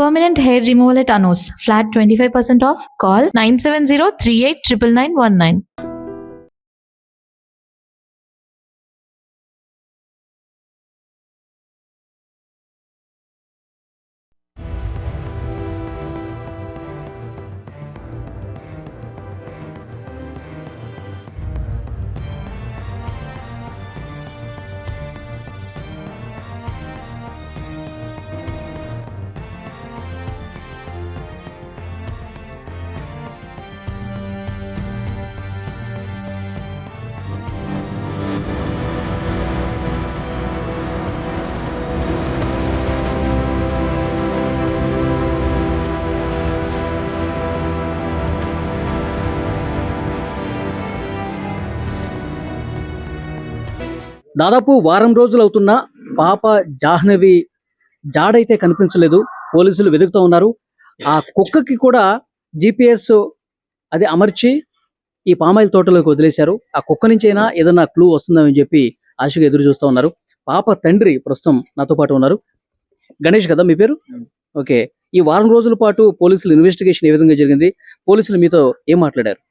Permanent hair removal at Anos. Flat 25% off. Call 970-389919. దాదాపు వారం రోజులు అవుతున్నా పాప జాహ్నవి జాడైతే కనిపించలేదు. పోలీసులు వెతుకుతూ ఉన్నారు. ఆ కుక్కకి కూడా GPS అది అమర్చి ఈ పామాయిల్ తోటలోకి వదిలేశారు. ఆ కుక్క నుంచి అయినా ఏదైనా క్లూ వస్తుందని చెప్పి ఆశగా ఎదురు చూస్తూ ఉన్నారు. పాప తండ్రి ప్రస్తుతం నాతో పాటు ఉన్నారు. గణేష్ కదా మీ పేరు? ఓకే. ఈ వారం రోజుల పాటు పోలీసులు ఇన్వెస్టిగేషన్ ఏ విధంగా జరిగింది? పోలీసులు మీతో ఏం మాట్లాడారు?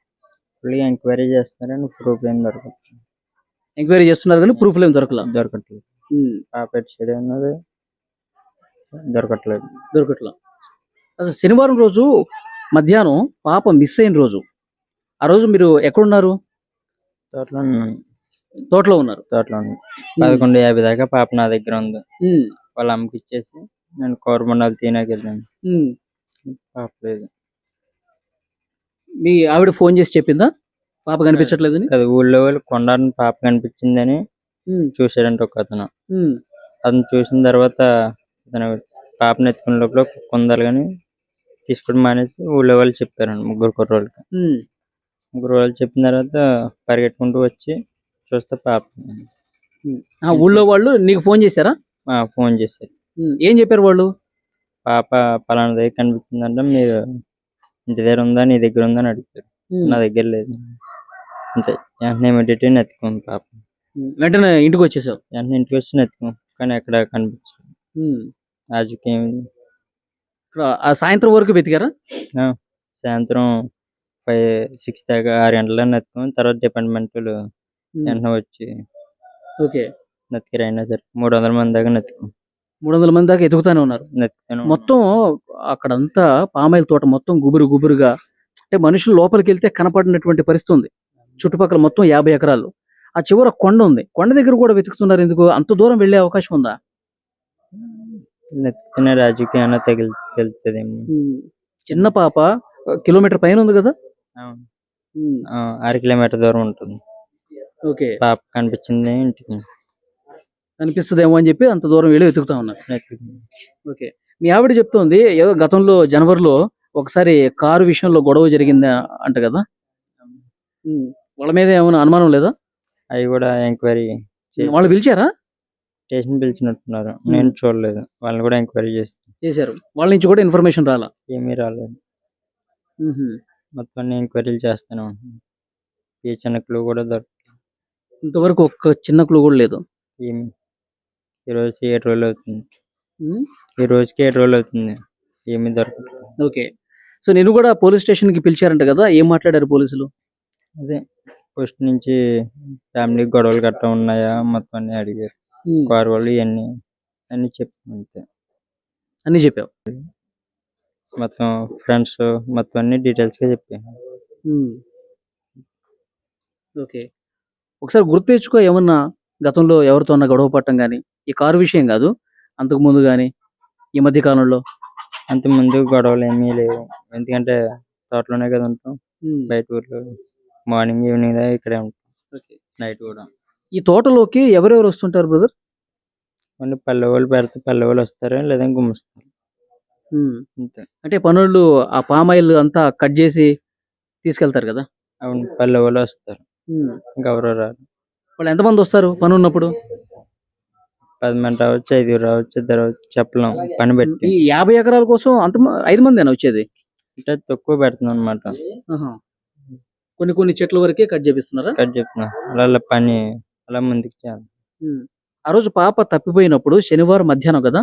ఎంక్వైరీ చేస్తున్నారని ప్రూఫ్ ఏం దొరకట్లేదు. ఎంక్వైరీ చేస్తున్నారు కానీ ప్రూఫ్లు ఏం దొరకట్లేదు. పాప ఎటు సైడ్ ఉన్నది దొరకట్లేదు. అసలు శనివారం రోజు మధ్యాహ్నం పాప మిస్ అయిన రోజు, ఆ రోజు మీరు ఎక్కడున్నారు? తోటలో ఉన్నాను. తోటలో ఉన్నారు. 11:50 దాకా పాప నా దగ్గర ఉంది. వాళ్ళ అమ్మకి ఇచ్చేసి నేను కోరమండలు తీనాకి వెళ్ళాను. పాప లేదు. మీ ఆవిడ ఫోన్ చేసి చెప్పిందా పాప కనిపించట్లేదని? అది ఊళ్ళో వాళ్ళు కొండని పాప కనిపించిందని చూసాడంట ఒక అతను. అతను చూసిన తర్వాత అతను పాపను ఎత్తుకునే లోపల కొందరు కానీ తీసుకోవడం మానేసి ఊళ్ళో వాళ్ళు చెప్పారండి. ముగ్గురు వాళ్ళు చెప్పిన తర్వాత పరిగెట్టుకుంటూ వచ్చి చూస్తే పాప. ఊళ్ళో వాళ్ళు నీకు ఫోన్ చేశారా? ఫోన్ చేశారు. ఏం చెప్పారు వాళ్ళు? పాప పలానా దగ్గర కనిపించిందంట, మీరు ఇంటి దగ్గర ఉందా, నీ దగ్గర ఉందా అని అడుగుతారు. నా దగ్గర లేదు అంతే. వెంటనే ఇమీడియట్గా ఎత్తుకోండి పాప. వెంటనే ఇంటికి వచ్చేసావు? వెంటనే ఇంటికి వచ్చి ఎత్తుకో, కానీ ఎక్కడ కనిపించదు. రాజుకేమి సాయంత్రం వరకు వెతికారా? సాయంత్రం 6 దాకా 6 గంటల ఎత్తుకుని తర్వాత డిపార్ట్మెంట్ వెంటనే వచ్చి నెత్తికి అయినా సరే 300 మంది దాకా 300 మంది దాకా ఎదుగుతానే ఉన్నారు. మొత్తం అక్కడంతా పామాయిల్ తోట మొత్తం గుబురుగా, అంటే మనుషులు లోపలికి వెళ్తే కనపడినటువంటి పరిస్థితి ఉంది. చుట్టుపక్కల మొత్తం 50 ఎకరాలు. ఆ చివర కొండ ఉంది. కొండ దగ్గర కూడా వెతుకుతున్నారు. ఎందుకు అంత దూరం వెళ్ళే అవకాశం ఉందా? నెత్తిన రాజుకి ఏమైనా తెలుస్తుందేమో. చిన్న పాప కిలోమీటర్ పైన ఉంది కదా? 6 కిలోమీటర్ దూరం ఉంటుంది. పాప కనిపించింది ఇంటికి కనిపిస్తుందేమో అని చెప్పి అంత దూరం వెళ్ళి వెతుకుతా ఉన్నారు. ఓకే. మీ ఆవిడ చెప్తోంది ఏదో గతంలో జనవరిలో ఒకసారి కారు విషయంలో గొడవ జరిగింది అంట కదా? వాళ్ళ మీద ఏమైనా అనుమానం లేదా? అవి కూడా ఎంక్వైరీ వాళ్ళు పిలిచారా? స్టేషన్ పిలిచినట్టున్నారు. నేను చూడలేదు. వాళ్ళని కూడా ఎంక్వైరీ చేశారు. వాళ్ళ నుంచి కూడా ఇన్ఫర్మేషన్ రాలా? ఏమీ రాలేదు. మొత్తం ఎంక్వైరీలు చేస్తాను. ఏ చిన్న క్లూ కూడా దొరకలేదు. ఇంతవరకు ఒక్క చిన్న క్లూ కూడా లేదు. ఈ రోజుకి 7 రోజులు అవుతుంది. ఏమీ దొరకలేదు. ఓకే. సో నేను కూడా పోలీస్ స్టేషన్ కి పిలిచారంట కదా? ఏం మాట్లాడారు పోలీసులు? అదే ఫస్ట్ నుంచి ఫ్యామిలీ గొడవలు గట్రా ఉన్నాయా మొత్తం అన్ని అడిగారు. కారు వాళ్ళు అన్ని చెప్పాను. అంతే అన్ని చెప్పావు? మొత్తం ఫ్రెండ్స్ మొత్తం అన్ని డీటెయిల్స్ గా చెప్పాను. ఓకే. ఒకసారి గుర్తు తెచ్చుకో, ఏమన్నా గతంలో ఎవరితో అన్న గొడవ పట్టం కానీ, ఈ కారు విషయం కాదు, అంతకు ముందు కానీ ఈ మధ్య కాలంలో? అంత ముందు గొడవలు ఏమీ లేవు. ఎందుకంటే తోటలోనే కదా ఉంటాం. బయట ఊర్లో మార్నింగ్ ఈవినింగ్ దాకా ఇక్కడే ఉంటాం. నైట్ కూడా. ఈ తోటలోకి ఎవరెవరు వస్తుంటారు బ్రదర్? పల్లె వాళ్ళు పెడితే పల్లె వాళ్ళు వస్తారు, లేదా గుమ్మిస్తారు. అంతే. అంటే పనులు ఆ పామాయిల్ అంతా కట్ చేసి తీసుకెళ్తారు కదా? అవును, పల్లె వాళ్ళు వస్తారు. ఇంకెవరో రారు. వాళ్ళు ఎంతమంది వస్తారు పని ఉన్నప్పుడు? 10 మంది రావచ్చు, 5 రావచ్చు, 2 రావచ్చు, చెప్పలేం పని పెట్టి. ఈ 50 ఎకరాల కోసం అంత 5 మందేనా వచ్చేది? అంటే తక్కువ పెడుతున్నాం అనమాట. కొన్ని చెట్ల వరకే కట్ చేపిస్తున్నారా? కట్ చేస్తున్నా అలా పని అలా ముందుకు చేయాలి. ఆ రోజు పాప తప్పిపోయినప్పుడు శనివారం మధ్యాహ్నం కదా,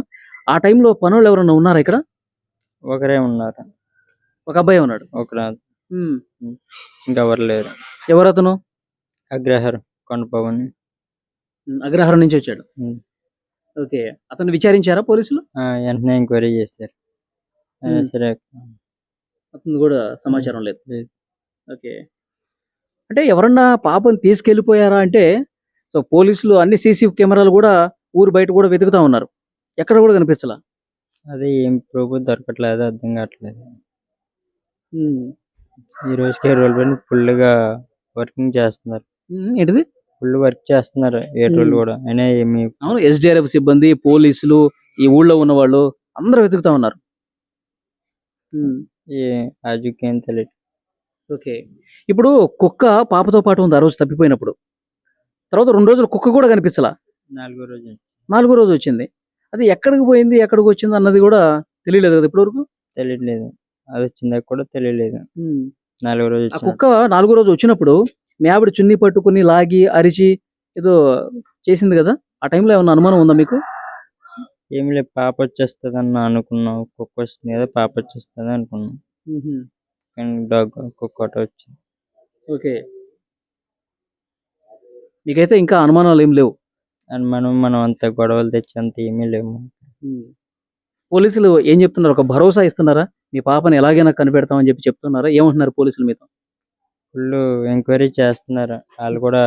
ఆ టైంలో పనులు ఎవరైనా ఉన్నారా ఇక్కడ? ఒకరే ఉన్నారు. ఒక అబ్బాయి ఉన్నాడు. ఒకరు ఉమ్. ఇంకెవరు లేరు. ఎవరు అతను? అగ్రహారం కొండబాబు అని. అగ్రహారం నుంచి వచ్చాడు. ఉమ్. ఓకే. అతను విచారించారా పోలీసులు? వెంటనే ఎంక్వైరీ చేశారు. అయినా సరే అతను కూడా సమాచారం లేదు. లేదు. ఓకే. అంటే ఎవరన్నా పాపని తీసుకెళ్ళిపోయారా అంటే సో పోలీసులు అన్ని సీసీ కెమెరాలు కూడా ఊరు బయట కూడా వెతుకుతా ఉన్నారు. ఎక్కడ కూడా కనిపించలా. అది ఏం ప్రూఫ్ దొరకట్లేదు, అర్థం కావట్లేదు. ఉమ్. ఈ రోజుకి రోజులు ఫుల్గా వర్కింగ్ చేస్తున్నారు. ఏంటిది? ఫుల్ వర్క్ చేస్తున్నారు ఏ రోజులు కూడా. అయినా ఏమి అవును, ఎస్డిఆర్ఎఫ్ సిబ్బంది, పోలీసులు, ఈ ఊళ్ళో ఉన్న వాళ్ళు అందరూ వెతుకుతా ఉన్నారు. ఆజుకేం తెలియదు. ఓకే. ఇప్పుడు కుక్క పాపతో పాటు ఉంది ఆ రోజు తప్పిపోయినప్పుడు. తర్వాత 2 రోజులు కుక్క కూడా కనిపించలా. 4వ రోజు 4వ రోజు వచ్చింది. అది ఎక్కడికి పోయింది, ఎక్కడికి వచ్చింది అన్నది కూడా తెలియలేదు కదా ఇప్పటివరకు. తెలియట్లేదు. అది వచ్చిందా కూడా తెలియలేదు. 4వ రోజు ఆ కుక్క 4వ రోజు వచ్చినప్పుడు మీ ఆవిడ చున్నీ పట్టుకుని లాగి అరిచి ఏదో చేసింది కదా, ఆ టైంలో ఏమన్నా అనుమానం ఉందా మీకు? ఏమి లేదు, పాప వచ్చేస్తుంది అన్న అనుకున్నాం. కుక్క వస్తుంది కదా, పాప వచ్చేస్తుంది అనుకున్నాం. కానీ కుక్క ఒకటి వచ్చింది. ఓకే. మీకైతే ఇంకా అనుమానాలు ఏం లేవు? మనం అంత గొడవలు తెచ్చి అంత ఏమీ లేవు. పోలీసులు ఏం చెప్తున్నారు? ఒక భరోసా ఇస్తున్నారా? మీ పాపని ఎలాగైనా కనిపెడతామని చెప్పి చెప్తున్నారా? ఏమంటున్నారు పోలీసులు మీతో? ఫుల్ ఎంక్వైరీ చేస్తున్నారు. వాళ్ళు కూడా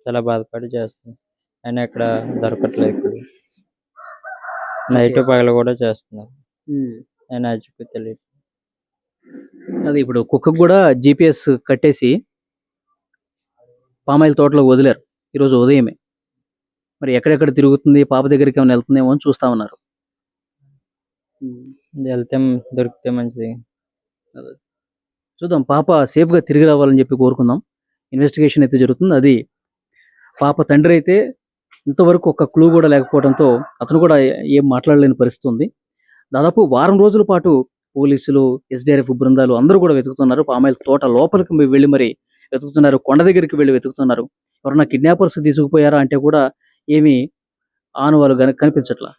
చాలా బాధపడి చేస్తున్నారు. అయినా ఇక్కడ దొరకట్లేదు. ఇక్కడ నైట్ పగల కూడా చేస్తున్నారు. అయినా అజ్జుకు తెలియదు. అది ఇప్పుడు కుక్కకు కూడా GPS కట్టేసి పామాయిల్ తోటలో వదిలారు ఈరోజు ఉదయమే. మరి ఎక్కడెక్కడ తిరుగుతుంది, పాప దగ్గరికి ఏమైనా వెళ్తుందేమో అని చూస్తా ఉన్నారు. వెళ్తే దొరికితే మంచిది. చూద్దాం, పాప సేఫ్గా తిరిగి రావాలని చెప్పి కోరుకుందాం. ఇన్వెస్టిగేషన్ అయితే జరుగుతుంది. అది పాప తండ్రి అయితే ఇంతవరకు ఒక క్లూ కూడా లేకపోవడంతో అతను కూడా ఏం మాట్లాడలేని పరిస్థితి ఉంది. దాదాపు వారం రోజుల పాటు పోలీసులు, ఎస్డిఆర్ఎఫ్ బృందాలు అందరూ కూడా వెతుకుతున్నారు. పామాయిల్ తోట లోపలికి వెళ్ళి మరి వెతుకుతున్నారు. కొండ దగ్గరికి వెళ్ళి వెతుకుతున్నారు. ఎవరన్నా కిడ్నాపర్స్ తీసుకుపోయారా అంటే కూడా ఏమీ ఆనవాలు కనిపించట్లా.